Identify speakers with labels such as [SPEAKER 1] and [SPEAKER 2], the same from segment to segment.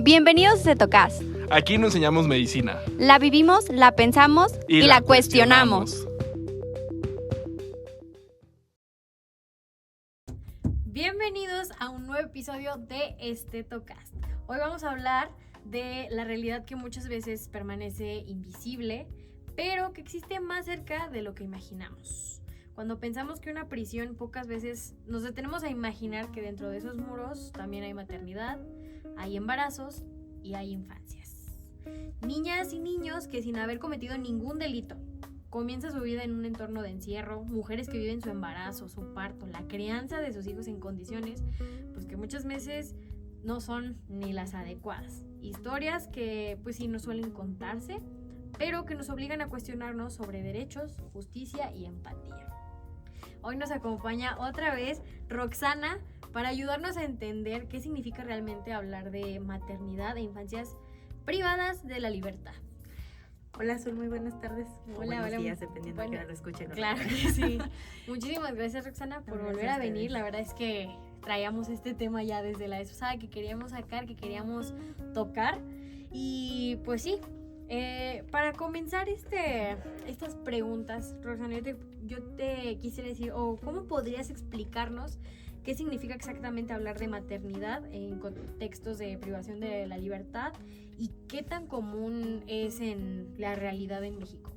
[SPEAKER 1] Bienvenidos a Cetocast.
[SPEAKER 2] Aquí no enseñamos medicina.
[SPEAKER 1] La vivimos, la pensamos y la cuestionamos.
[SPEAKER 3] Bienvenidos a un nuevo episodio de Cetocast. Hoy vamos a hablar de la realidad que muchas veces permanece invisible, pero que existe más cerca de lo que imaginamos. Cuando pensamos que una prisión, pocas veces nos detenemos a imaginar que dentro de esos muros también hay maternidad, hay embarazos y hay infancias. Niñas y niños que sin haber cometido ningún delito comienzan su vida en un entorno de encierro, mujeres que viven su embarazo, su parto, la crianza de sus hijos en condiciones pues que muchas veces no son ni las adecuadas. Historias que pues sí no suelen contarse, pero que nos obligan a cuestionarnos sobre derechos, justicia y empatía. Hoy nos acompaña otra vez Roxana para ayudarnos a entender qué significa realmente hablar de maternidad e infancias privadas de la libertad.
[SPEAKER 4] Hola Azul, muy buenas tardes.
[SPEAKER 3] Hola,
[SPEAKER 4] buenos días, dependiendo de que lo escuchen.
[SPEAKER 3] Claro que sí. Muchísimas gracias, Roxana, por volver a venir. La verdad es que traíamos este tema ya desde la vez pasada que queríamos sacar, que queríamos tocar. Y pues sí, para comenzar estas preguntas, Roxana, yo te quisiera decir, ¿cómo podrías explicarnos qué significa exactamente hablar de maternidad en contextos de privación de la libertad y qué tan común es en la realidad en México?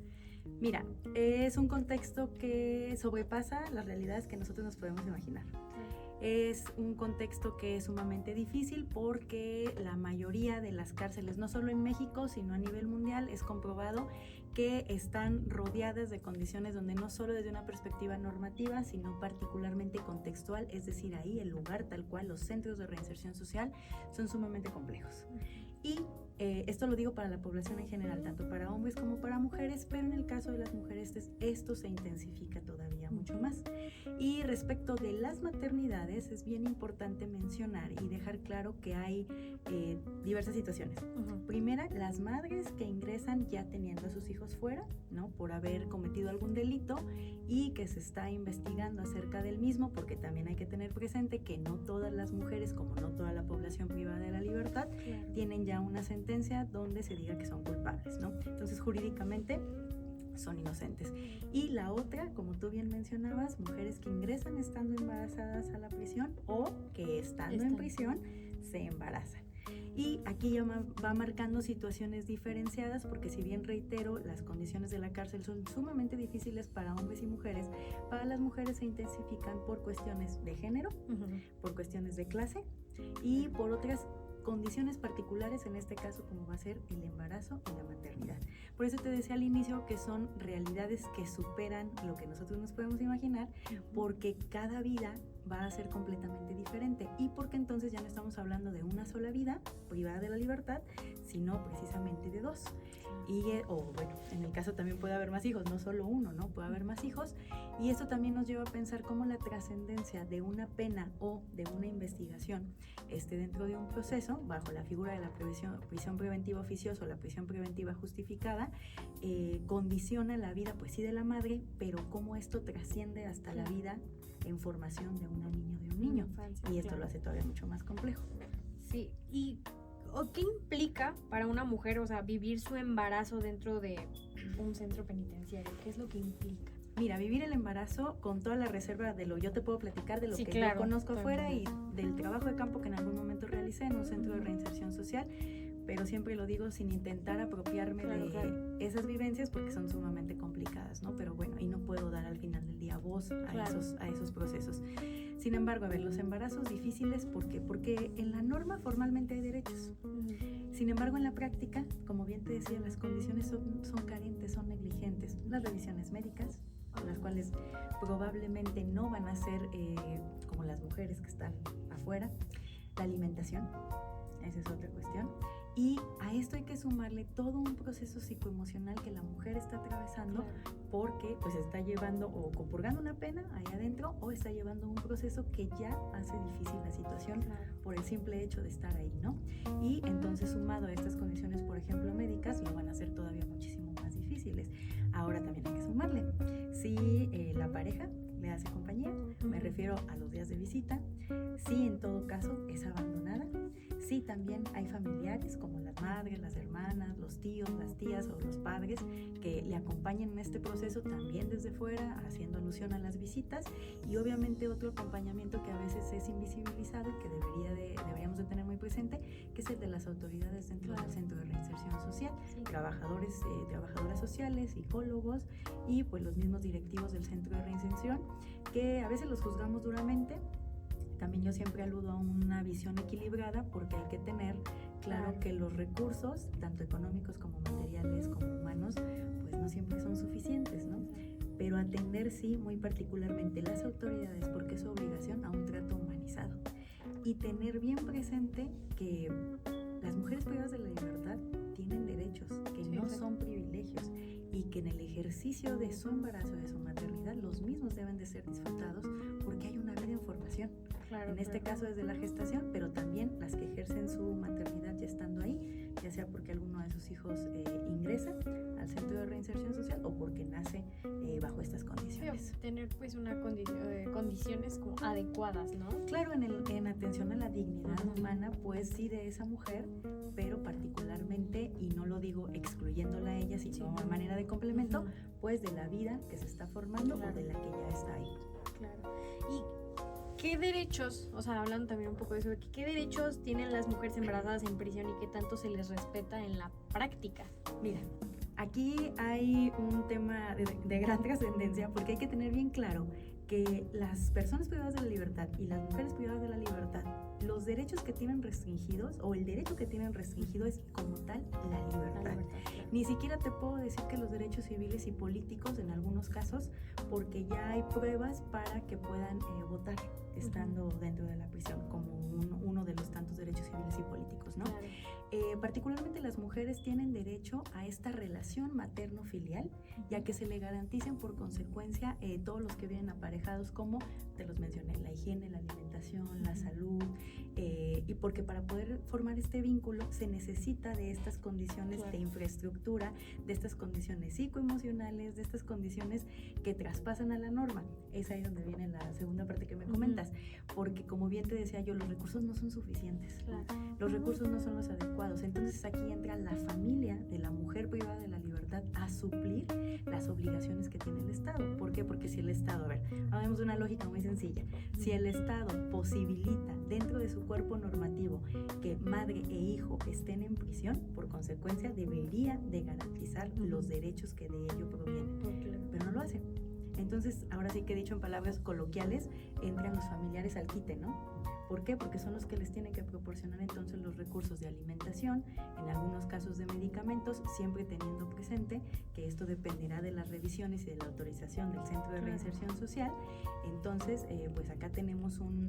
[SPEAKER 4] Mira, es un contexto que sobrepasa las realidades que nosotros nos podemos imaginar. Es un contexto que es sumamente difícil porque la mayoría de las cárceles, no solo en México, sino a nivel mundial, es comprobado que están rodeadas de condiciones donde no solo desde una perspectiva normativa, sino particularmente contextual, es decir, ahí el lugar tal cual, los centros de reinserción social son sumamente complejos. Y esto lo digo para la población en general, tanto para hombres como para mujeres, pero en el caso de las mujeres esto se intensifica todavía mucho más. Y respecto de las maternidades, es bien importante mencionar y dejar claro que hay diversas situaciones. Primera, las madres que ingresan ya teniendo a sus hijos fuera, ¿no? Por haber cometido algún delito y que se está investigando acerca del mismo, porque también hay que tener presente que no todas las mujeres, como no toda la población privada de la libertad, tienen ya una sentencia donde se diga que son culpables, ¿no? Entonces, jurídicamente son inocentes. Y la otra, como tú bien mencionabas, mujeres que ingresan estando embarazadas a la prisión o que estando en prisión se embarazan. Y aquí ya va marcando situaciones diferenciadas porque si bien reitero, las condiciones de la cárcel son sumamente difíciles para hombres y mujeres, para las mujeres se intensifican por cuestiones de género, por cuestiones de clase y por otras condiciones particulares, en este caso como va a ser el embarazo y la maternidad. Por eso te decía al inicio que son realidades que superan lo que nosotros nos podemos imaginar, porque cada vida va a ser completamente diferente y porque entonces ya no estamos hablando de una sola vida privada de la libertad, sino precisamente de dos. Y bueno, en el caso también puede haber más hijos, no solo uno, ¿no? Puede haber más hijos y eso también nos lleva a pensar cómo la trascendencia de una pena o de una investigación dentro de un proceso, bajo la figura de la prisión preventiva oficiosa o la prisión preventiva justificada, condiciona la vida, pues sí, de la madre, pero cómo esto trasciende hasta la vida en formación de una niña o de un niño. Y esto lo hace todavía mucho más complejo.
[SPEAKER 3] Sí, y ¿qué implica para una mujer, vivir su embarazo dentro de un centro penitenciario? ¿Qué es lo que implica?
[SPEAKER 4] Mira, vivir el embarazo con toda la reserva de yo te puedo platicar de lo que yo conozco afuera y del trabajo de campo que en algún momento realicé en un centro de reinserción social, pero siempre lo digo sin intentar apropiarme de esas vivencias porque son sumamente complicadas, ¿no? Pero bueno, y no puedo dar al final del día voz a esos procesos. Sin embargo, los embarazos difíciles, ¿por qué? Porque en la norma formalmente hay derechos. Sin embargo, en la práctica, como bien te decía, las condiciones son carentes, son negligentes. Las revisiones médicas, las cuales probablemente no van a ser como las mujeres que están afuera. La alimentación, esa es otra cuestión. Y a esto hay que sumarle todo un proceso psicoemocional que la mujer está atravesando porque pues está llevando o compurgando una pena ahí adentro o está llevando un proceso que ya hace difícil la situación por el simple hecho de estar ahí, ¿no? Y entonces sumado a estas condiciones, por ejemplo, médicas, lo van a hacer todavía muchísimo más difíciles. Ahora también hay que sumarle, si la pareja le hace compañía, me refiero a los días de visita, si en todo caso es abandonada, Sí, también hay familiares como las madres, las hermanas, los tíos, las tías o los padres que le acompañan en este proceso también desde fuera, haciendo alusión a las visitas, y obviamente otro acompañamiento que a veces es invisibilizado y que deberíamos de tener muy presente, que es el de las autoridades dentro del Centro de Reinserción Social, trabajadores, trabajadoras sociales, psicólogos y pues los mismos directivos del Centro de Reinserción, que a veces los juzgamos duramente. También yo siempre aludo a una visión equilibrada, porque hay que tener claro que los recursos, tanto económicos como materiales como humanos, pues no siempre son suficientes, ¿no? Pero atender sí, muy particularmente las autoridades, porque es su obligación, a un trato humanizado. Y tener bien presente que las mujeres privadas de la libertad tienen derechos, que no son privilegios, y que en el ejercicio de su embarazo, de su maternidad, los mismos deben de ser disfrutados, porque hay una vida en formación. En este caso desde la gestación, pero también las que ejercen su maternidad ya estando ahí, ya sea porque alguno de sus hijos ingresa al Centro de Reinserción Social o porque nace bajo estas condiciones.
[SPEAKER 3] Tener pues una condiciones como adecuadas, ¿no?
[SPEAKER 4] Claro, en atención a la dignidad humana, pues sí, de esa mujer, pero particularmente, y no lo digo excluyéndola a ella, sino a manera de complemento, pues de la vida que se está formando o de la que ya está ahí.
[SPEAKER 3] Claro. Y ¿qué derechos, o sea, hablando también un poco de eso, qué derechos tienen las mujeres embarazadas en prisión y qué tanto se les respeta en la práctica?
[SPEAKER 4] Mira, aquí hay un tema de gran trascendencia, porque hay que tener bien claro que las personas privadas de la libertad y las mujeres privadas de la libertad, los derechos que tienen restringidos, o el derecho que tienen restringido, es como tal la libertad. Ni siquiera te puedo decir que los derechos civiles y políticos en algunos casos, porque ya hay pruebas para que puedan votar estando dentro de la prisión, como uno de los tantos derechos civiles y políticos, ¿no? Particularmente las mujeres tienen derecho a esta relación materno-filial, ya que se le garanticen por consecuencia todos los que vienen aparejados, como te los mencioné, la higiene, la alimentación, la salud, y porque para poder formar este vínculo se necesita de estas condiciones de infraestructura, de estas condiciones psicoemocionales, de estas condiciones que traspasan a la norma. Es ahí donde viene la segunda parte que me comentas, porque como bien te decía yo, los recursos no son suficientes, los recursos no son los adecuados. Entonces aquí entra la familia de la mujer privada de la libertad a suplir las obligaciones que tiene el Estado. ¿Por qué? Porque si el Estado, hagamos una lógica muy sencilla, si el Estado posibilita dentro de su cuerpo normativo que madre e hijo estén en prisión, por consecuencia debería de garantizar los derechos que de ello provienen, pero no lo hace. Entonces, ahora sí que dicho en palabras coloquiales, entran los familiares al quite, ¿no? ¿Por qué? Porque son los que les tienen que proporcionar entonces los recursos de alimentación, en algunos casos de medicamentos, siempre teniendo presente que esto dependerá de las revisiones y de la autorización del Centro de Reinserción Social. Entonces, pues acá tenemos un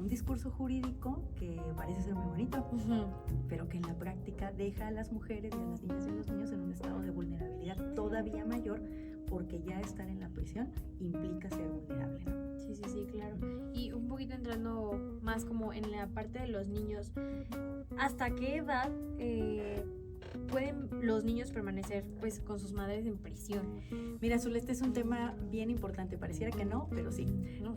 [SPEAKER 4] discurso jurídico que parece ser muy bonito, pero que en la práctica deja a las mujeres y a las niñas y a los niños en un estado de vulnerabilidad todavía mayor, porque ya estar en la prisión implica ser vulnerable, ¿no?
[SPEAKER 3] Sí, claro. Y un poquito entrando más como en la parte de los niños, ¿hasta qué edad pueden los niños permanecer pues con sus madres en prisión?
[SPEAKER 4] Mira, Zul, este es un tema bien importante, pareciera que no, pero sí.
[SPEAKER 3] No.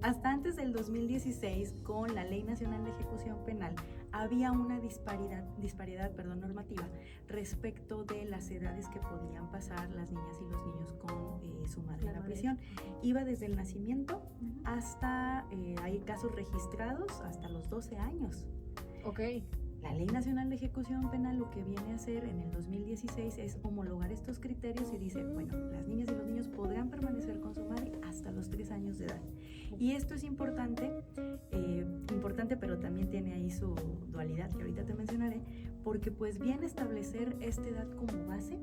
[SPEAKER 4] Hasta antes del 2016, con la Ley Nacional de Ejecución Penal, había una disparidad normativa respecto de las edades que podían pasar las niñas y los niños con su madre en la prisión. Iba desde el nacimiento hasta, hay casos registrados, hasta los 12 años.
[SPEAKER 3] Ok.
[SPEAKER 4] La Ley Nacional de Ejecución Penal lo que viene a hacer en el 2016 es homologar estos criterios y dice, bueno, las niñas y los niños podrán permanecer con su madre hasta los 3 años de edad. Y esto es importante, pero también tiene ahí su dualidad, que ahorita te mencionaré, porque pues viene a establecer esta edad como base,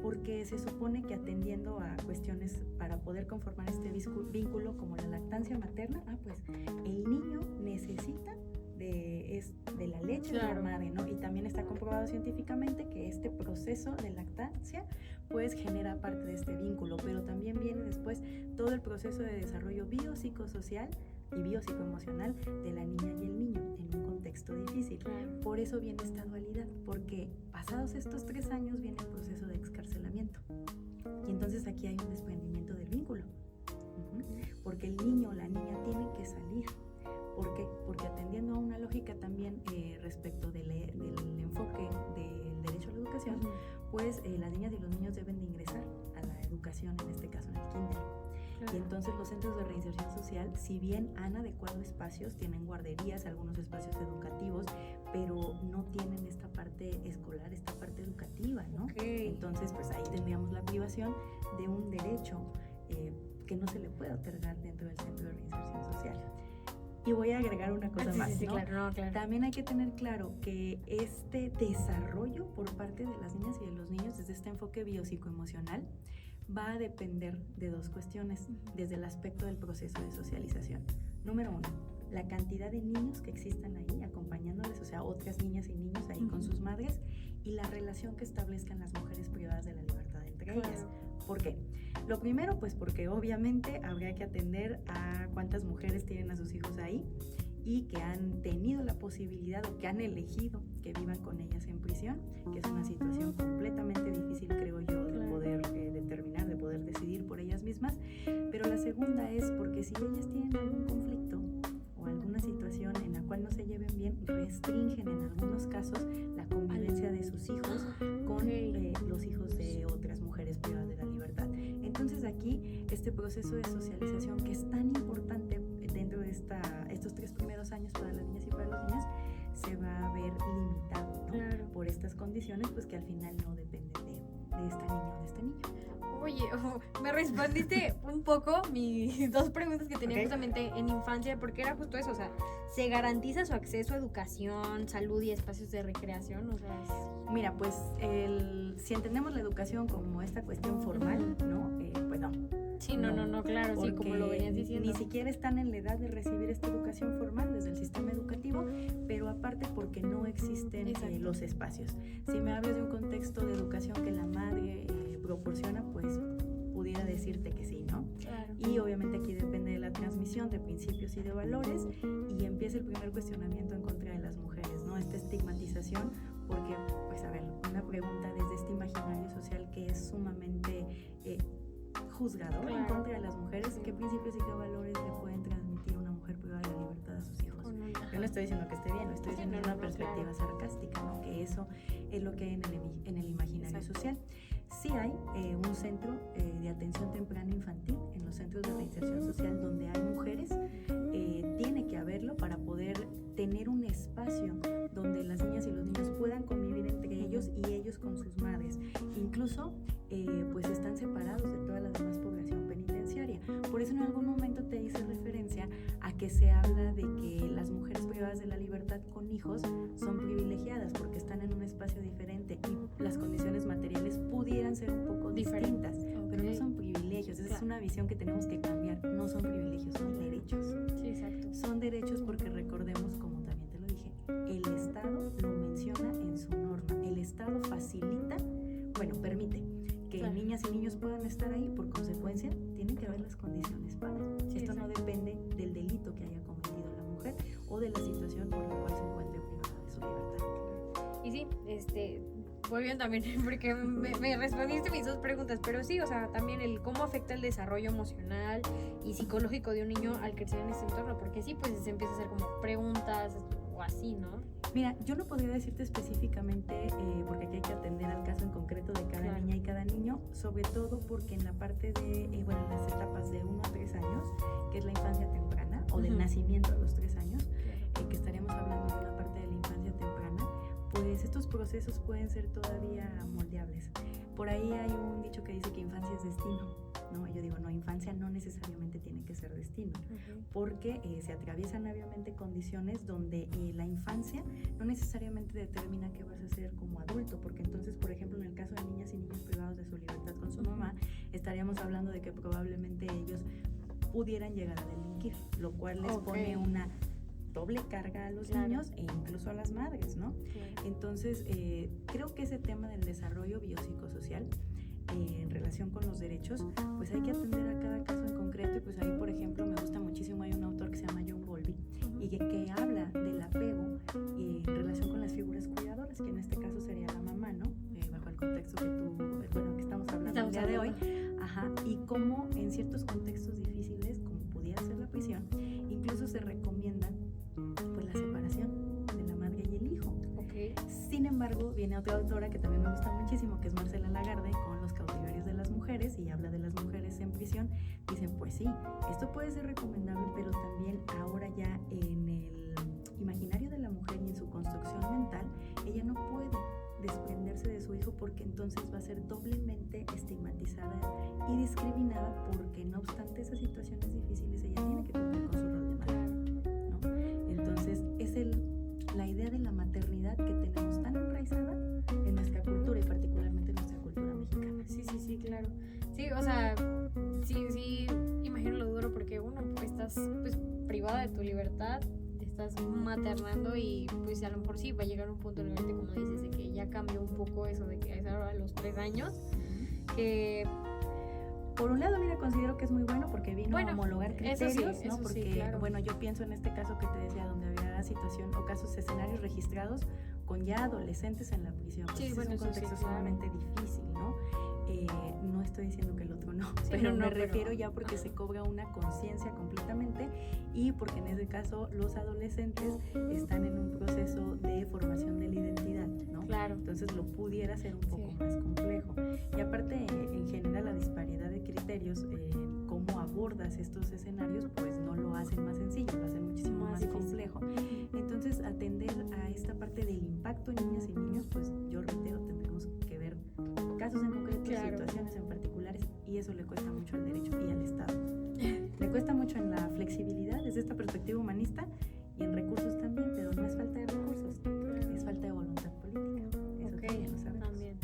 [SPEAKER 4] porque se supone que atendiendo a cuestiones para poder conformar este vínculo como la lactancia materna, pues el niño necesita de la leche de la madre, ¿no? Y también está comprobado científicamente que este proceso de lactancia pues genera parte de este vínculo, pero también viene después todo el proceso de desarrollo biopsicosocial y biopsicoemocional de la niña y el niño en un contexto difícil. Por eso viene esta dualidad, porque pasados estos 3 años viene el proceso de excarcelamiento. Y entonces aquí hay un desprendimiento del vínculo, porque el niño o la niña tienen que salir, ¿Por qué? Porque atendiendo a una lógica también respecto del enfoque del derecho a la educación, pues las niñas y los niños deben de ingresar a la educación, en este caso en el kinder. Y entonces los centros de reinserción social, si bien han adecuado espacios, tienen guarderías, algunos espacios educativos, pero no tienen esta parte escolar, esta parte educativa, ¿no? Entonces, pues ahí tendríamos la privación de un derecho que no se le puede otorgar dentro del centro de reinserción social. Y voy a agregar una cosa más, ¿no?
[SPEAKER 3] Claro.
[SPEAKER 4] También hay que tener claro que este desarrollo por parte de las niñas y de los niños, desde este enfoque biopsicoemocional, va a depender de dos cuestiones desde el aspecto del proceso de socialización. Número 1, la cantidad de niños que existan ahí acompañándoles, o sea, otras niñas y niños ahí con sus madres, y la relación que establezcan las mujeres privadas de la libertad entre ellas. ¿Por qué? Lo primero, pues porque obviamente habría que atender a cuántas mujeres tienen a sus hijos ahí y que han tenido la posibilidad o que han elegido que vivan con ellas en prisión, que es una situación completamente difícil, creo yo, de poder determinar, de poder decidir por ellas mismas. Pero la segunda es porque si ellas tienen algún conflicto o alguna situación en la cual no se lleven bien, restringen en algunos casos la convivencia de sus hijos con los hijos de otras mujeres privadas de la libertad. Entonces aquí este proceso de socialización, que es tan importante dentro de estos 3 primeros años para las niñas y para los niños, se va a ver limitado, ¿no? Por estas condiciones, pues que al final no dependen de esta niña o de este niño.
[SPEAKER 3] Oye, me respondiste un poco mis 2 preguntas que tenía justamente en infancia, porque era justo eso, o sea, ¿se garantiza su acceso a educación, salud y espacios de recreación? O sea,
[SPEAKER 4] mira, pues si entendemos la educación como esta cuestión formal, ¿no? Pues no.
[SPEAKER 3] Sí, no, claro, sí, como lo venías diciendo.
[SPEAKER 4] Ni siquiera están en la edad de recibir esta educación formal desde el sistema educativo, pero aparte porque no existen los espacios. Si me hablas de un contexto de educación que la madre proporciona, pues pudiera decirte que sí, ¿no? Claro. Y obviamente aquí depende de la transmisión de principios y de valores, y empieza el primer cuestionamiento en contra de las mujeres, ¿no? Esta estigmatización, porque, pues a ver, una pregunta desde este imaginario social que es sumamente juzgador en contra de las mujeres, ¿qué principios y qué valores le pueden transmitir una mujer privada de la libertad a sus hijos? Yo no estoy diciendo que esté bien, lo estoy diciendo en una perspectiva sarcástica, ¿no? Que eso es lo que hay en el imaginario social. Sí hay un centro de atención temprana infantil en los centros de reinserción social donde hay mujeres, tiene que haberlo para poder tener un espacio donde las niñas y los niños puedan convivir entre ellos y ellos con sus madres. Incluso pues están separados de toda la demás población penitenciaria. Por eso en algún momento te hice referencia a que se habla de que las mujeres privadas de la libertad con hijos son privilegiadas porque están en un espacio diferente y las condiciones materiales pudieran ser un poco distintas, pero no son privilegios. Esa es una visión que tenemos que cambiar. No son privilegios, son derechos.
[SPEAKER 3] Sí, exacto.
[SPEAKER 4] Son derechos porque recordemos, como también te lo dije, el Estado lo menciona en su norma. El Estado facilita, permite que niñas y niños puedan estar ahí. Por consecuencia, tienen que haber las condiciones para. Esto no depende del delito que haya cometido la mujer o de la situación por la cual se encuentre privada de su libertad.
[SPEAKER 3] Y sí, volviendo también, porque me respondiste mis 2 preguntas, pero sí, o sea, también el cómo afecta el desarrollo emocional y psicológico de un niño al crecer en este entorno, porque sí, pues se empieza a hacer como preguntas o así, ¿no?
[SPEAKER 4] Mira, yo no podría decirte específicamente, porque aquí hay que atender al caso en concreto de cada niña y cada niño, sobre todo porque en la parte de, en las etapas de 1 a 3 años, que es la infancia temprana, o del nacimiento a los 3 años, que estaríamos hablando de una parte de la infancia temprana, pues estos procesos pueden ser todavía moldeables. Por ahí hay un dicho que dice que infancia es destino, ¿no? Yo digo, no, infancia no necesariamente tiene que ser destino, porque se atraviesan obviamente condiciones donde la infancia no necesariamente determina qué vas a hacer como adulto, porque entonces, por ejemplo, en el caso de niñas y niños privados de su libertad con su mamá, estaríamos hablando de que probablemente ellos pudieran llegar a delinquir, lo cual les pone una doble carga a los niños e incluso a las madres, ¿no? Entonces, creo que ese tema del desarrollo biopsicosocial en relación con los derechos, pues hay que atender a cada caso en concreto. Y pues ahí, por ejemplo, me gusta muchísimo, hay un autor que se llama John Bowlby y que habla del apego en relación con las figuras cuidadoras, que en este caso sería la mamá, ¿no? Bajo el contexto que estamos hablando el día de hoy. Y cómo en ciertos contextos difíciles, como pudiera ser la prisión, incluso se recomiendan Sin embargo, viene otra autora que también me gusta muchísimo, que es Marcela Lagarde, con Los cautiverios de las mujeres, y habla de las mujeres en prisión. Dicen, pues sí, esto puede ser recomendable, pero también ahora ya en el imaginario de la mujer y en su construcción mental, ella no puede desprenderse de su hijo, porque entonces va a ser doblemente estigmatizada y discriminada, porque no obstante esas situaciones difíciles ella tiene que cumplir con su rol de madre, ¿no? Entonces es la idea de la maternidad que tenemos tan enraizada en nuestra cultura y particularmente en nuestra cultura mexicana.
[SPEAKER 3] Sí, claro. Sí, o sea, sí, imagino lo duro, porque uno, pues, estás pues privada de tu libertad, estás maternando, y pues a lo mejor sí va a llegar un punto en el que, como dices, de que ya cambió un poco eso de que es ahora a los 3 años, que
[SPEAKER 4] por un lado, mira, considero que es muy bueno porque vino a homologar criterios, ¿no? Porque,
[SPEAKER 3] claro.
[SPEAKER 4] bueno, yo pienso en este caso que te decía, donde había situación o casos, escenarios registrados con ya adolescentes en la prisión. Pues es un contexto sumamente difícil, ¿no? No estoy diciendo que el otro no, pero me refiero ya porque se cobra una conciencia completamente, y porque en ese caso los adolescentes están en un proceso de formación de la identidad, ¿no?
[SPEAKER 3] Claro.
[SPEAKER 4] Entonces lo pudiera ser un poco más complejo. Y aparte, en general, la disparidad de criterios, cómo abordas estos escenarios, pues no lo hacen más sencillo, lo hacen muchísimo más complejo. Entonces, atender a esta parte del impacto en niñas y niños, pues yo reitero, tendremos que ver casos en concreto, situaciones en particulares, y eso le cuesta mucho al derecho y al Estado. Le cuesta mucho en la flexibilidad desde esta perspectiva humanista, y en recursos también, pero no es falta de recursos, es falta de voluntad política. Eso también lo sabemos.
[SPEAKER 3] También.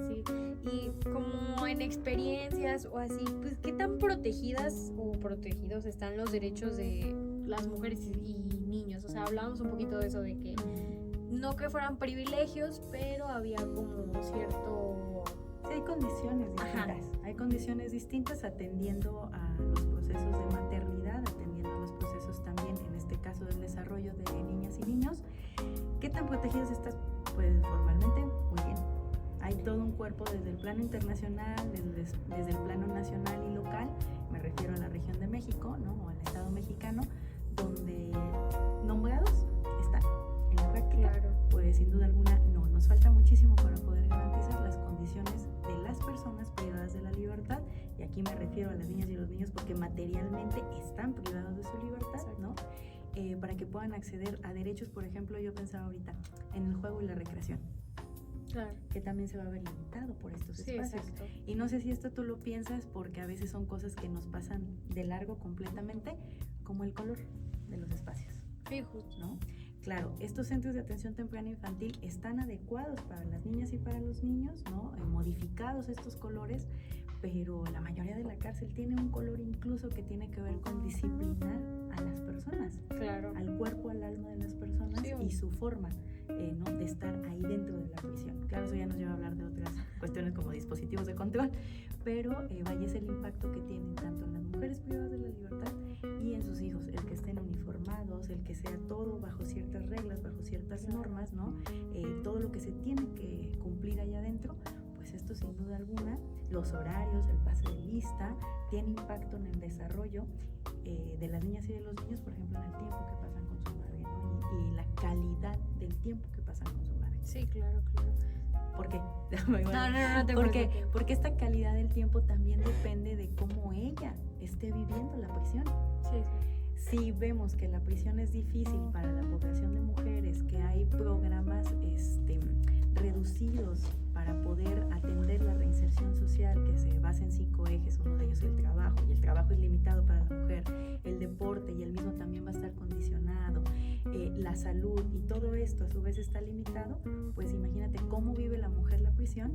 [SPEAKER 3] Sí. Y como en experiencias o así, pues qué tan protegidas o protegidos están los derechos de las mujeres y niños. O sea, hablábamos un poquito de eso, de que no que fueran privilegios, pero había como cierto...
[SPEAKER 4] Sí, hay condiciones distintas. Hay condiciones distintas atendiendo a los procesos de maternidad, atendiendo a los procesos también, en este caso, del desarrollo de niñas y niños. ¿Qué tan protegidas estás? Pues formalmente, muy bien. Hay todo un cuerpo desde el plano internacional, desde el plano nacional y local, me refiero a la región de México, ¿no? O al Estado mexicano, donde nombrados están. En la práctica, pues sin duda alguna no, nos falta muchísimo para poder garantizar las condiciones de las personas privadas de la libertad, y aquí me refiero a las niñas y los niños porque materialmente están privados de su libertad, ¿no? Para que puedan acceder a derechos. Por ejemplo, yo pensaba ahorita en el juego y la recreación.
[SPEAKER 3] Claro.
[SPEAKER 4] Que también se va a ver limitado por estos espacios.
[SPEAKER 3] Exacto.
[SPEAKER 4] Y no sé si esto tú lo piensas, porque a veces son cosas que nos pasan de largo completamente, como el color de los espacios.
[SPEAKER 3] Fijos,
[SPEAKER 4] ¿no? Claro, estos centros de atención temprana infantil están adecuados para las niñas y para los niños, ¿no? Modificados estos colores, pero la mayoría de la cárcel tiene un color incluso que tiene que ver con disciplinar a las personas, al cuerpo, al alma de las personas, y su forma, ¿no? de estar ahí dentro de la prisión. Claro, eso ya nos lleva a hablar de otras cuestiones como dispositivos de control, pero vaya, es el impacto que tienen tanto en las mujeres privadas de la libertad y en sus hijos, el que estén uniformados, el que sea todo bajo ciertas reglas, bajo ciertas normas, ¿no? Todo lo que se tiene que cumplir allá adentro, pues esto sin duda alguna, los horarios, el pase de lista, tiene impacto en el desarrollo de las niñas y de los niños, por ejemplo, en el tiempo que pasan con su madre, ¿no? y la calidad del tiempo que pasan con su madre.
[SPEAKER 3] Sí, claro.
[SPEAKER 4] ¿Por qué?
[SPEAKER 3] No te preocupes.
[SPEAKER 4] Porque esta calidad del tiempo también depende de cómo ella esté viviendo la prisión.
[SPEAKER 3] Sí.
[SPEAKER 4] Si vemos que la prisión es difícil para la población de mujeres, que hay programas reducidos para poder atender la reinserción social, que se basa en 5 ejes, uno de ellos el trabajo, y el trabajo es limitado para la mujer, el deporte, y el mismo también va a estar condicionado, la salud, y todo esto a su vez está limitado, pues imagínate cómo vive la mujer la prisión,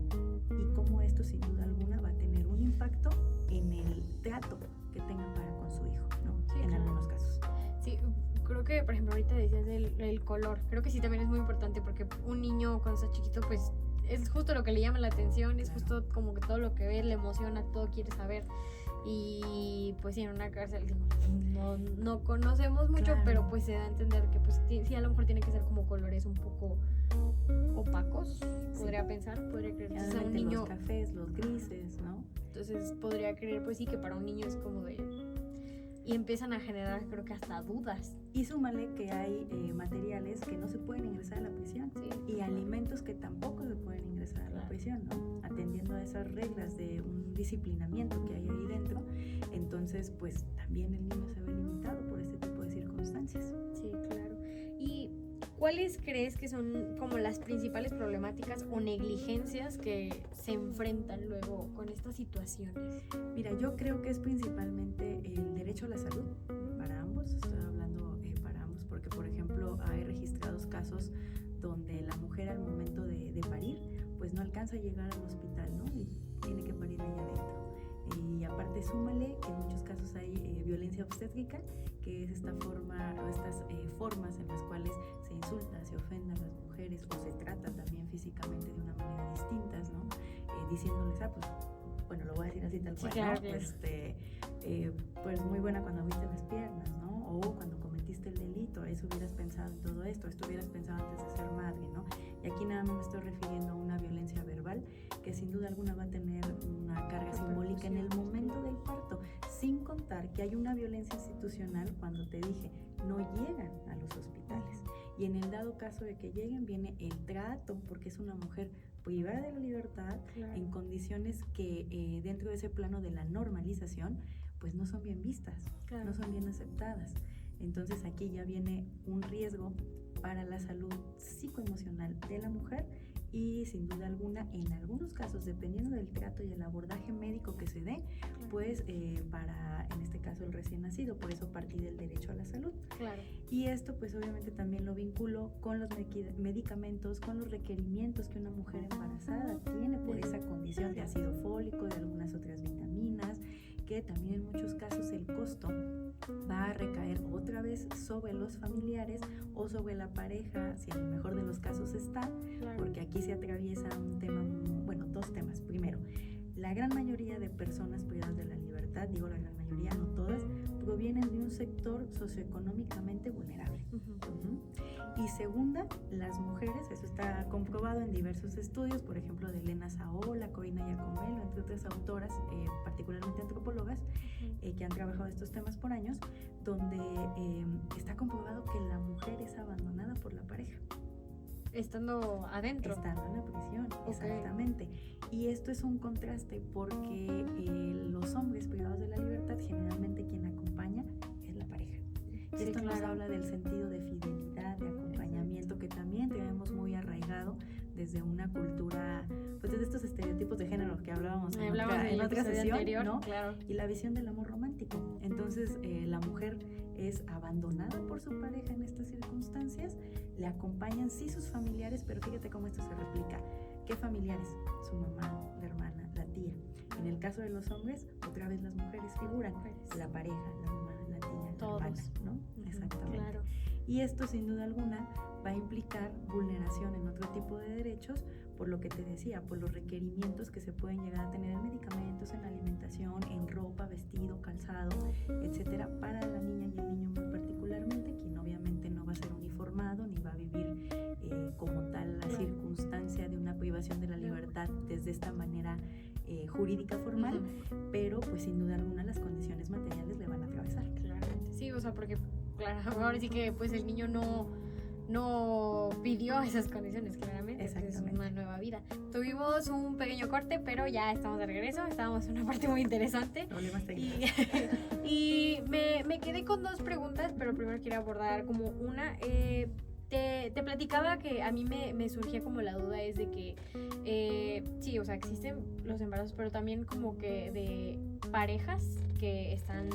[SPEAKER 4] y cómo esto sin duda alguna va a tener un impacto en el trato que tenga para con su hijo, ¿no?
[SPEAKER 3] Sí,
[SPEAKER 4] en algunos casos.
[SPEAKER 3] Sí, creo que, por ejemplo, ahorita decías el color. Creo que sí también es muy importante, porque un niño cuando está chiquito, pues es justo lo que le llama la atención, es justo como que todo lo que ve le emociona, todo quiere saber. Y pues sí, en una cárcel no conocemos mucho, pero pues se da a entender que pues sí, a lo mejor tiene que ser como colores un poco opacos, podría creer.
[SPEAKER 4] Entonces, a un niño, los cafés, los grises, ¿no?
[SPEAKER 3] Entonces podría creer, pues sí, que para un niño es como de y empiezan a generar, creo que hasta dudas.
[SPEAKER 4] Y súmale que hay materiales que no se pueden ingresar a la prisión y alimentos que tampoco se pueden ingresar a la prisión, ¿no? Atendiendo a esas reglas de un disciplinamiento que hay ahí dentro, entonces pues también el niño se ve limitado por este tipo de circunstancias.
[SPEAKER 3] Sí, claro. ¿Y cuáles crees que son como las principales problemáticas o negligencias que se enfrentan luego con estas situaciones?
[SPEAKER 4] Mira, yo creo que es principalmente el derecho a la salud para ambos, estoy hablando para ambos, porque por ejemplo hay registrados casos donde la mujer al momento de parir pues no alcanza a llegar al hospital, ¿no? Y tiene que parir allá adentro. Y aparte súmale que en muchos casos hay violencia obstétrica, que es esta forma o estas formas en las cuales se insulta, se ofende a las mujeres o se trata también físicamente de una manera distintas, ¿no? Diciéndoles, pues, bueno, lo voy a decir así tal cual,
[SPEAKER 3] claro,
[SPEAKER 4] ¿no? Pues muy buena cuando viste las piernas, ¿no? O cuando cometiste el delito, eso hubieras pensado en todo esto hubieras pensado antes de ser madre, ¿no? Y aquí nada más me estoy refiriendo a una violencia verbal que sin duda alguna va a tener una carga simbólica en el momento del parto, sin contar que hay una violencia institucional cuando te dije, no llegan a los hospitales. Y en el dado caso de que lleguen, viene el trato, porque es una mujer privada de la libertad, en condiciones que dentro de ese plano de la normalización, pues no son bien vistas, no son bien aceptadas. Entonces aquí ya viene un riesgo para la salud psicoemocional de la mujer y sin duda alguna, en algunos casos, dependiendo del trato y el abordaje médico que se dé, pues para, en este caso, el recién nacido, por eso partí del derecho a la salud.
[SPEAKER 3] Claro.
[SPEAKER 4] Y esto pues obviamente también lo vinculo con los medicamentos, con los requerimientos que una mujer embarazada tiene por esa condición de ácido fólico, de algunas otras vitaminas, que también en muchos casos el costo va a recaer otra vez sobre los familiares o sobre la pareja, si en el mejor de los casos está, porque aquí se atraviesa un tema, bueno, dos temas. Primero, la gran mayoría de personas privadas de la libertad, digo la gran mayoría, no todas, provienen de un sector socioeconómicamente vulnerable. Y segunda, las mujeres, eso está comprobado en diversos estudios, por ejemplo de Elena Saola, Corina Giacomelo, entre otras autoras, particularmente antropólogas, que han trabajado estos temas por años, donde está comprobado que la mujer es abandonada por la pareja.
[SPEAKER 3] Estando adentro.
[SPEAKER 4] Estando en la prisión, exactamente. Y esto es un contraste porque los hombres privados de la libertad, generalmente quien acompaña es la pareja. Y esto nos habla del sentido de fidelidad, de acompañamiento, que también tenemos muy arraigado desde una cultura, pues desde estos estereotipos de género que hablábamos en otra sesión, anterior, ¿no? Claro. Y la visión del amor romántico. Entonces, la mujer es abandonada por su pareja en estas circunstancias, le acompañan sí sus familiares, pero fíjate cómo esto se replica. ¿Qué familiares? Su mamá, la hermana, la tía. En el caso de los hombres, otra vez las mujeres figuran, la pareja, la mamá, la tía,
[SPEAKER 3] todos,
[SPEAKER 4] la hermana, ¿no? Exactamente.
[SPEAKER 3] Claro.
[SPEAKER 4] Y esto sin duda alguna va a implicar vulneración en otro tipo de derechos, por lo que te decía, por los requerimientos que se pueden llegar a tener en medicamentos, en alimentación, en ropa, vestido, calzado, etcétera, para la niña y el niño muy particularmente, quien obviamente no va a ser uniformado ni va a vivir como tal la circunstancia de una privación de la libertad desde esta manera jurídica formal, pero pues sin duda alguna las condiciones materiales le van a atravesar.
[SPEAKER 3] Claramente, sí, o sea, porque claro, ahora sí que pues el niño no pidió esas condiciones, claramente. Es una nueva vida. Tuvimos un pequeño corte, pero ya estamos de regreso. Estábamos en una parte muy interesante.
[SPEAKER 4] Problemas técnicos.
[SPEAKER 3] Y me quedé con dos preguntas, pero primero quiero abordar como una. Te platicaba que a mí me surgía como la duda es de que sí, o sea, existen los embarazos, pero también como que de parejas que están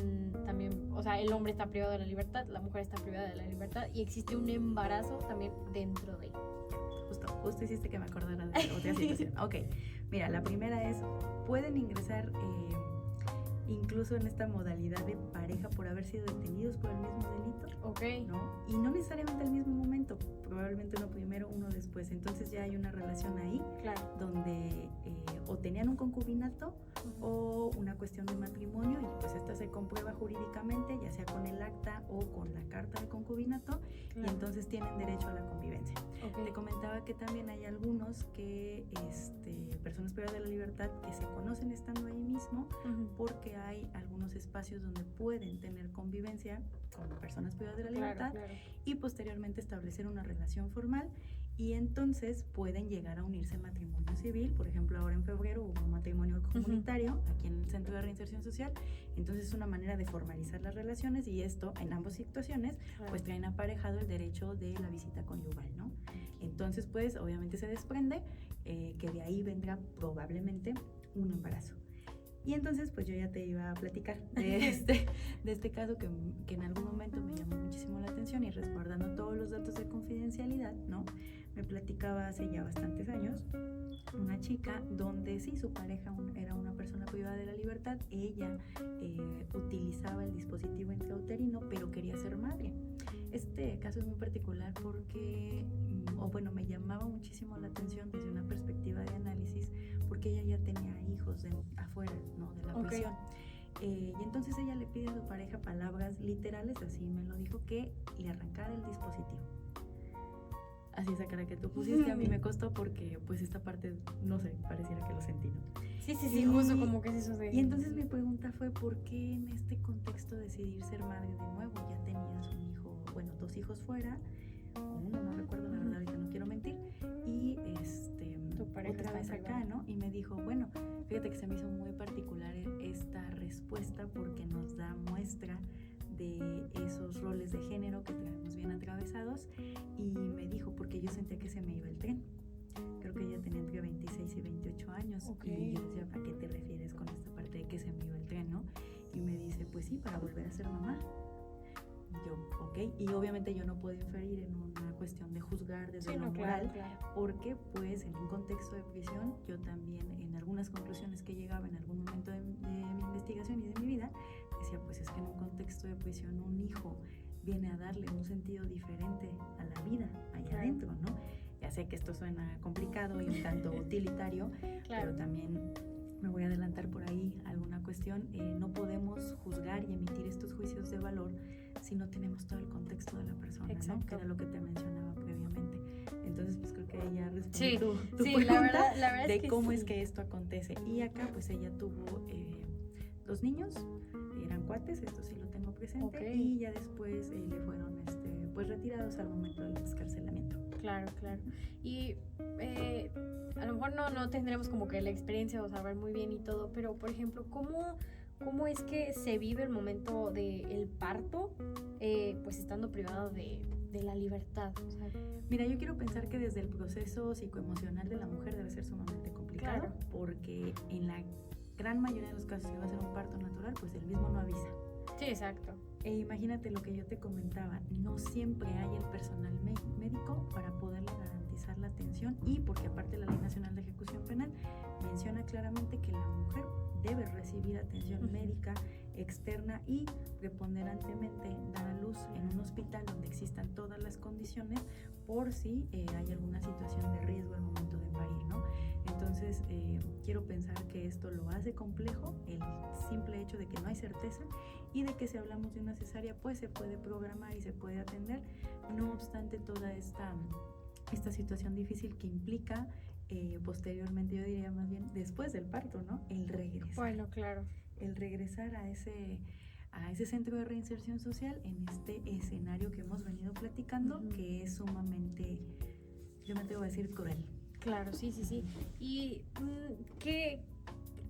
[SPEAKER 3] también, o sea, el hombre está privado de la libertad, la mujer está privada de la libertad y existe un embarazo también dentro de.
[SPEAKER 4] Justo hiciste que me acordara de otra situación. Ok, mira, la primera es, pueden ingresar incluso en esta modalidad de pareja por haber sido detenidos por el mismo delito.
[SPEAKER 3] Ok.
[SPEAKER 4] ¿No? Y no necesariamente al mismo momento, probablemente uno primero, uno después. Entonces ya hay una relación ahí, donde o tenían un concubinato o una cuestión de matrimonio y pues esta se comprueba jurídicamente, ya sea con el acta o con la carta de concubinato, y entonces tienen derecho a la convivencia. Te comentaba que también hay algunos que, personas privadas de la libertad que se conocen estando ahí mismo porque que hay algunos espacios donde pueden tener convivencia como personas privadas de la libertad,
[SPEAKER 3] Claro.
[SPEAKER 4] y posteriormente establecer una relación formal, y entonces pueden llegar a unirse en matrimonio civil. Por ejemplo, ahora en febrero hubo un matrimonio comunitario aquí en el Centro de Reinserción Social. Entonces es una manera de formalizar las relaciones, y esto en ambas situaciones pues traen aparejado el derecho de la visita conyugal, ¿no? Entonces pues obviamente se desprende que de ahí vendrá probablemente un embarazo. Y entonces pues yo ya te iba a platicar de este caso que en algún momento me llamó muchísimo la atención, y resguardando todos los datos de confidencialidad, ¿no? Me platicaba hace ya bastantes años una chica donde sí, su pareja era una persona privada de la libertad. Ella utilizaba el dispositivo intrauterino, pero quería ser madre. Este caso es muy particular porque, me llamaba muchísimo la atención desde una perspectiva de análisis, porque ella ya tenía hijos afuera, ¿no?, de la prisión. Y entonces ella le pide a su pareja palabras literales, así me lo dijo, que le arrancara el dispositivo. Así esa cara que tú pusiste a mí me costó, porque pues esta parte, no sé, pareciera que lo sentí, ¿no?
[SPEAKER 3] Sí, justo como que es eso de...
[SPEAKER 4] Y entonces mi pregunta fue, ¿por qué en este contexto decidir ser madre de nuevo? Ya tenías un hijo, 2 hijos fuera, o uno, no recuerdo, la verdad, ahorita no quiero mentir, y
[SPEAKER 3] Tu pareja
[SPEAKER 4] otra vez acá, ¿no? Y me dijo, bueno, fíjate que se me hizo muy particular esta respuesta, porque nos da muestra de esos roles de género que tenemos bien atravesados. Y me dijo, porque yo sentía que se me iba el tren. Creo que ella tenía entre 26 y 28 años. Y yo decía, ¿a qué te refieres con esta parte de que se me iba el tren, no? Y me dice, pues sí, para volver a ser mamá. Y yo, ok. Y obviamente yo no puedo inferir en una cuestión de juzgar desde lo moral, porque pues en un contexto de prisión, yo también en algunas conclusiones que llegaba en algún momento de mi investigación y de mi vida, decía, pues es que en un contexto de prisión un hijo viene a darle un sentido diferente a la vida allá adentro, ¿no? Ya sé que esto suena complicado y un tanto utilitario, pero también me voy a adelantar por ahí alguna cuestión. No podemos juzgar y emitir estos juicios de valor si no tenemos todo el contexto de la persona, ¿no? Que era lo que te mencionaba previamente. Entonces, pues creo que ella respondió tu pregunta,
[SPEAKER 3] la verdad
[SPEAKER 4] de
[SPEAKER 3] es que
[SPEAKER 4] cómo es que esto acontece. Y acá, pues ella tuvo 2 niños, eran cuates, esto sí lo tengo presente, y ya después le fueron pues retirados al momento del excarcelamiento.
[SPEAKER 3] Claro. Y a lo mejor no tendremos como que la experiencia o saber muy bien y todo, pero por ejemplo, ¿cómo es que se vive el momento del parto, pues estando privado de la libertad? O sea,
[SPEAKER 4] mira, yo quiero pensar que desde el proceso psicoemocional de la mujer debe ser sumamente complicado, porque en la gran mayoría de los casos, si va a ser un parto natural, pues el mismo no avisa.
[SPEAKER 3] Sí, exacto.
[SPEAKER 4] E imagínate lo que yo te comentaba, no siempre hay el personal médico para poderle garantizar la atención, y porque aparte la Ley Nacional de Ejecución Penal menciona claramente que la mujer debe recibir atención médica externa y preponderantemente dar a luz en un hospital donde existan todas las condiciones, por si hay alguna situación de riesgo al momento de parir, ¿no? Entonces quiero pensar que esto lo hace complejo, el simple hecho de que no hay certeza, y de que si hablamos de una cesárea pues se puede programar y se puede atender, no obstante toda esta situación difícil que implica posteriormente, yo diría más bien después del parto, ¿no? El regresar.
[SPEAKER 3] Bueno, claro.
[SPEAKER 4] El regresar a ese centro de reinserción social en este escenario que hemos venido platicando, que es sumamente, yo me atrevo a decir, cruel.
[SPEAKER 3] Claro, sí. Y que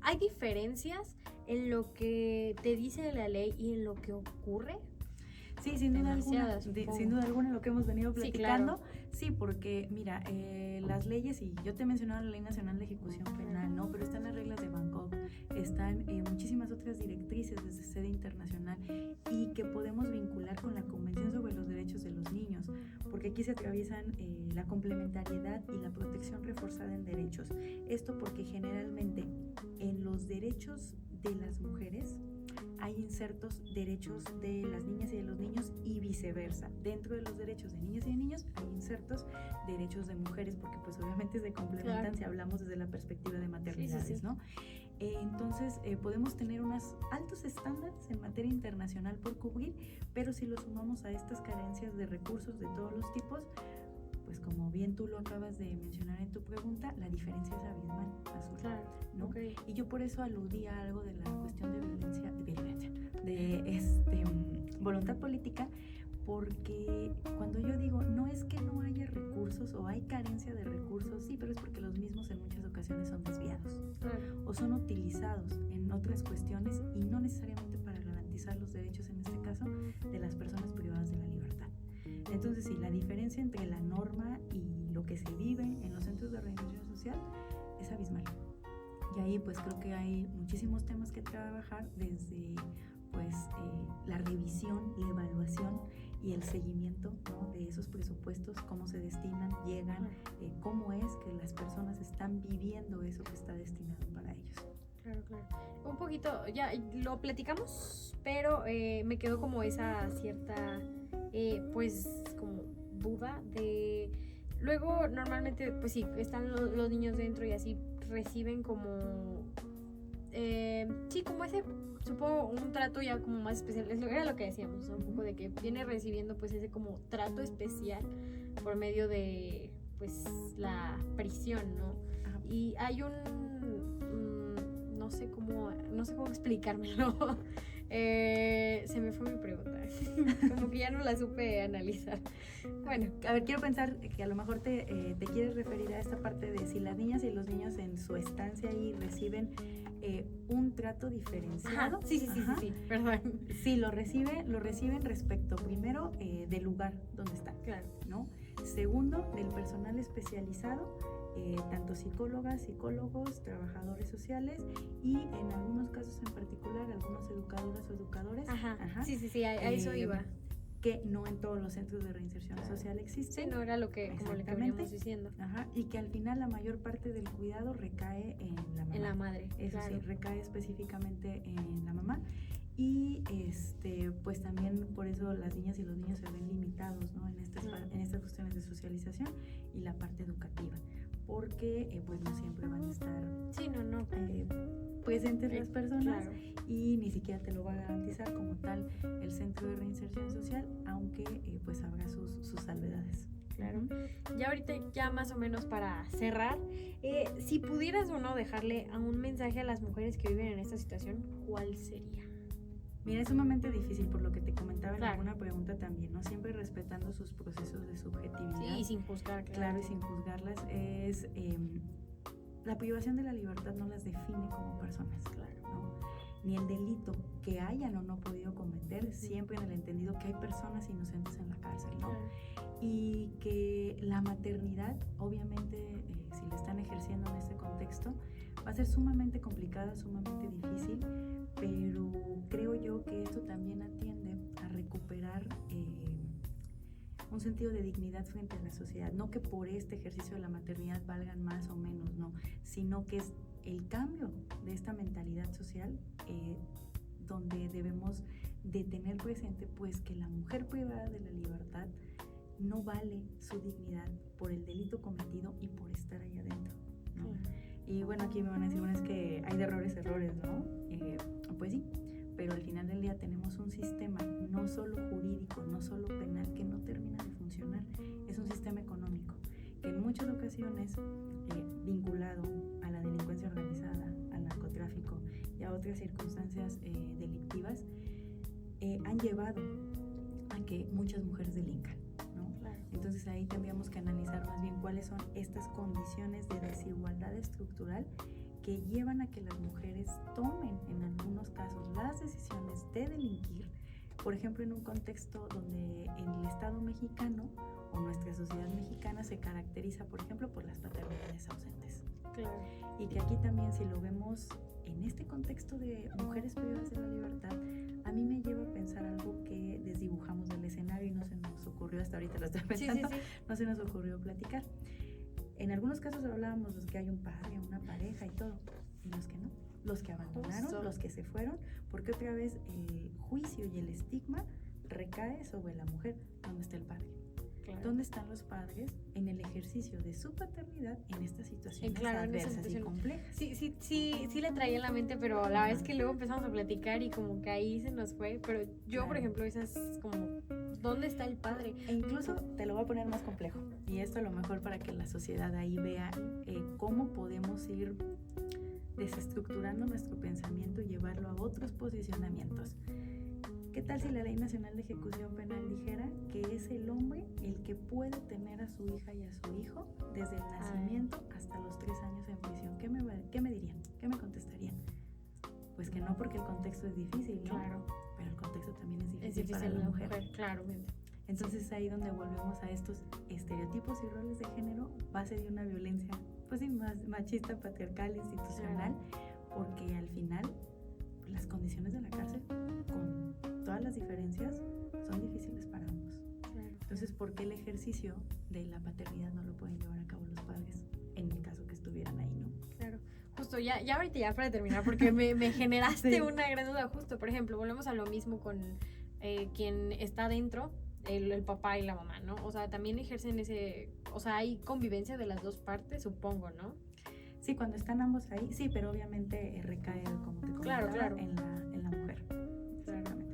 [SPEAKER 3] hay diferencias en lo que te dice la ley y en lo que ocurre.
[SPEAKER 4] Sí, sin duda alguna lo que hemos venido platicando.
[SPEAKER 3] Sí, claro.
[SPEAKER 4] Sí, porque mira, las leyes, y yo te mencionaba la Ley Nacional de Ejecución Penal, ¿no? Pero están las reglas de Bangkok, están muchísimas otras directrices desde sede internacional, y que podemos vincular con la Convención sobre los Derechos de los Niños, porque aquí se atraviesan la complementariedad y la protección reforzada en derechos. Esto porque generalmente en los derechos de las mujeres hay insertos derechos de las niñas y de los niños, y viceversa. Dentro de los derechos de niñas y de niños hay insertos derechos de mujeres, porque pues obviamente se complementan si hablamos desde la perspectiva de maternidades, ¿no? Entonces podemos tener unos altos estándares en materia internacional por cubrir, pero si lo sumamos a estas carencias de recursos de todos los tipos, pues como bien tú lo acabas de mencionar en tu pregunta, la diferencia es abismal, Azul,
[SPEAKER 3] Claro,
[SPEAKER 4] ¿no?
[SPEAKER 3] ok.
[SPEAKER 4] Y yo por eso aludí a algo de la cuestión de voluntad política, porque cuando yo digo, no es que no haya recursos o hay carencia de recursos, sí, pero es porque los mismos en muchas ocasiones son desviados
[SPEAKER 3] Claro.
[SPEAKER 4] o son utilizados en otras cuestiones y no necesariamente para garantizar los derechos, en este caso, de las personas privadas de la libertad. Entonces, sí, la diferencia entre la norma y lo que se vive en los centros de reinserción social es abismal. Y ahí pues creo que hay muchísimos temas que trabajar, desde pues la revisión, la evaluación y el seguimiento, ¿no?, de esos presupuestos, cómo se destinan, llegan, cómo es que las personas están viviendo eso que está destinado para ellos.
[SPEAKER 3] Claro, claro. Un poquito, ya lo platicamos, pero me quedó como esa cierta, pues, como duda de... Luego, normalmente, pues sí, están los niños dentro y así reciben como... sí, como ese, supongo, un trato ya como más especial. Era lo que decíamos, ¿no? Un poco de que viene recibiendo pues ese como trato especial por medio de, pues, la prisión, ¿no?
[SPEAKER 4] Ajá.
[SPEAKER 3] Y hay no sé cómo explicármelo. Se me fue mi pregunta. Como que ya no la supe analizar. Bueno,
[SPEAKER 4] A ver, quiero pensar que a lo mejor te quieres referir a esta parte de si las niñas y los niños en su estancia ahí reciben un trato diferenciado.
[SPEAKER 3] ajá, sí, perdón.
[SPEAKER 4] Sí, lo reciben respecto, primero, del lugar donde están,
[SPEAKER 3] Claro.
[SPEAKER 4] ¿no? Segundo, del personal especializado, tanto psicólogas, psicólogos, trabajadores sociales y en algunos casos en particular, algunos educadoras o educadores.
[SPEAKER 3] Ajá. Sí, a eso iba.
[SPEAKER 4] Que no en todos los centros de reinserción social existen.
[SPEAKER 3] Sí, no era lo que, como le veníamos diciendo.
[SPEAKER 4] Ajá, y que al final la mayor parte del cuidado recae en la mamá.
[SPEAKER 3] En la madre.
[SPEAKER 4] Eso
[SPEAKER 3] claro.
[SPEAKER 4] sí, recae específicamente en la mamá. Y pues también por eso las niñas y los niños se ven limitados, ¿no?, en estas cuestiones de socialización y la parte educativa, porque pues no siempre van a estar
[SPEAKER 3] Sí, no.
[SPEAKER 4] presentes las personas,
[SPEAKER 3] Claro.
[SPEAKER 4] y ni siquiera te lo va a garantizar como tal el centro de reinserción social, aunque pues habrá sus salvedades.
[SPEAKER 3] Claro. Ya ahorita, ya más o menos para cerrar, si pudieras o no dejarle a un mensaje a las mujeres que viven en esta situación, ¿cuál sería?
[SPEAKER 4] Mira, es sumamente difícil por lo que te comentaba en
[SPEAKER 3] Claro.
[SPEAKER 4] alguna pregunta también, ¿no? Siempre respetando sus procesos de subjetividad.
[SPEAKER 3] Sí, y sin juzgar,
[SPEAKER 4] Claro, y sin juzgarlas, es la privación de la libertad no las define como personas,
[SPEAKER 3] Claro.
[SPEAKER 4] ¿no? Ni el delito que hayan o no podido cometer, siempre en el entendido que hay personas inocentes en la cárcel, ¿no?
[SPEAKER 3] Claro.
[SPEAKER 4] Y que la maternidad, obviamente, si la están ejerciendo en este contexto, va a ser sumamente complicada, sumamente difícil, pero creo yo que esto también atiende a recuperar un sentido de dignidad frente a la sociedad. No que por este ejercicio de la maternidad valgan más o menos, no, sino que es el cambio de esta mentalidad social donde debemos de tener presente pues que la mujer privada de la libertad no vale su dignidad por el delito cometido y por estar ahí adentro, ¿no? Y bueno, aquí me van a decir, bueno, es que hay de errores, ¿no? Pues sí, pero al final del día tenemos un sistema no solo jurídico, no solo penal, que no termina de funcionar. Es un sistema económico que en muchas ocasiones, vinculado a la delincuencia organizada, al narcotráfico y a otras circunstancias delictivas, han llevado a que muchas mujeres delincan, ¿no?
[SPEAKER 3] Claro.
[SPEAKER 4] Entonces ahí tendríamos que analizar más bien cuáles son estas condiciones de desigualdad estructural que llevan a que las mujeres tomen en algunos casos las decisiones de delinquir, por ejemplo en un contexto donde en el Estado mexicano o nuestra sociedad mexicana se caracteriza, por ejemplo, por las paternidades ausentes.
[SPEAKER 3] Claro.
[SPEAKER 4] Y que aquí también, si lo vemos en este contexto de mujeres privadas de la libertad, a mí me lleva a pensar algo que desdibujamos del escenario y no se nos ocurrió hasta ahorita, lo estoy pensando,
[SPEAKER 3] Sí.
[SPEAKER 4] no se nos ocurrió platicar. En algunos casos hablábamos de que hay un padre, una pareja y todo, y los que no, los que abandonaron,
[SPEAKER 3] Justo.
[SPEAKER 4] los que se fueron, porque otra vez el juicio y el estigma recae sobre la mujer. ¿Dónde está el padre?
[SPEAKER 3] Claro.
[SPEAKER 4] ¿Dónde están los padres en el ejercicio de su paternidad en estas situaciones
[SPEAKER 3] Claro, en esa
[SPEAKER 4] adversas y
[SPEAKER 3] situación.
[SPEAKER 4] complejas?
[SPEAKER 3] Sí la traía en la mente, pero la verdad es que luego empezamos a platicar y como que ahí se nos fue. Pero yo, por ejemplo, esas como ¿Dónde está el padre?
[SPEAKER 4] E incluso te lo voy a poner más complejo. Y esto a lo mejor para que la sociedad ahí vea cómo podemos ir desestructurando nuestro pensamiento y llevarlo a otros posicionamientos. ¿Qué tal si la Ley Nacional de Ejecución Penal dijera que es el hombre el que puede tener a su hija y a su hijo desde el nacimiento hasta los 3 años en prisión? ¿Qué me dirían? ¿Qué me contestarían? Pues que no, porque el contexto es difícil, ¿no?
[SPEAKER 3] Claro.
[SPEAKER 4] Pero el contexto también es difícil para la mujer.
[SPEAKER 3] Claro.
[SPEAKER 4] Entonces ahí donde volvemos a estos estereotipos y roles de género, base de una violencia, pues sí, más machista, patriarcal, institucional, porque al final pues, las condiciones de la cárcel, con todas las diferencias, son difíciles para ambos. Entonces, ¿por qué el ejercicio de la paternidad no lo pueden llevar a cabo los padres en el caso que estuvieran ahí, no?
[SPEAKER 3] Claro. Justo, ya ahorita ya para terminar, porque me generaste una gran duda. Justo, por ejemplo, volvemos a lo mismo con quien está dentro, el papá y la mamá, ¿no? O sea, también ejercen o sea, hay convivencia de las dos partes, supongo, ¿no?
[SPEAKER 4] Sí, cuando están ambos ahí, sí, pero obviamente recae, como te comentaba,
[SPEAKER 3] Claro.
[SPEAKER 4] en la mujer. Exactamente.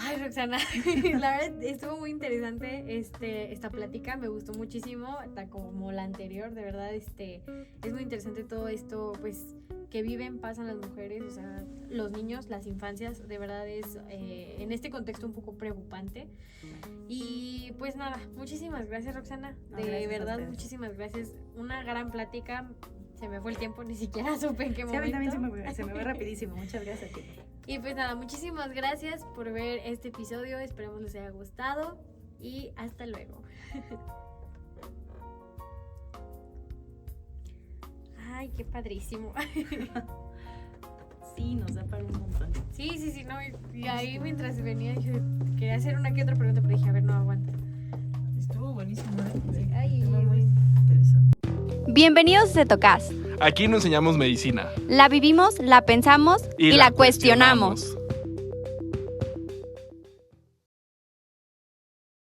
[SPEAKER 3] Ay, Roxana, la verdad estuvo muy interesante esta plática, me gustó muchísimo, como la anterior, de verdad, es muy interesante todo esto, pues, que pasan las mujeres, o sea, los niños, las infancias, de verdad es, en este contexto un poco preocupante. Y pues nada, muchísimas gracias, Roxana, de verdad, muchísimas gracias, una gran plática, se me fue el tiempo, ni siquiera supe en qué momento.
[SPEAKER 4] Sí, a mí también se me fue rapidísimo, muchas gracias a ti.
[SPEAKER 3] Y pues nada, muchísimas gracias por ver este episodio, esperemos les haya gustado y hasta luego. Ay, qué padrísimo.
[SPEAKER 4] Sí, nos da para un montón.
[SPEAKER 3] Sí, no, y ahí mientras venía dije, quería hacer una que otra pregunta, pero dije, a ver, no aguanta.
[SPEAKER 5] Estuvo buenísimo,
[SPEAKER 3] Sí. Ay,
[SPEAKER 5] muy interesante.
[SPEAKER 1] Bienvenidos a Tocast.
[SPEAKER 2] Aquí no enseñamos medicina
[SPEAKER 1] La vivimos, la pensamos y la cuestionamos.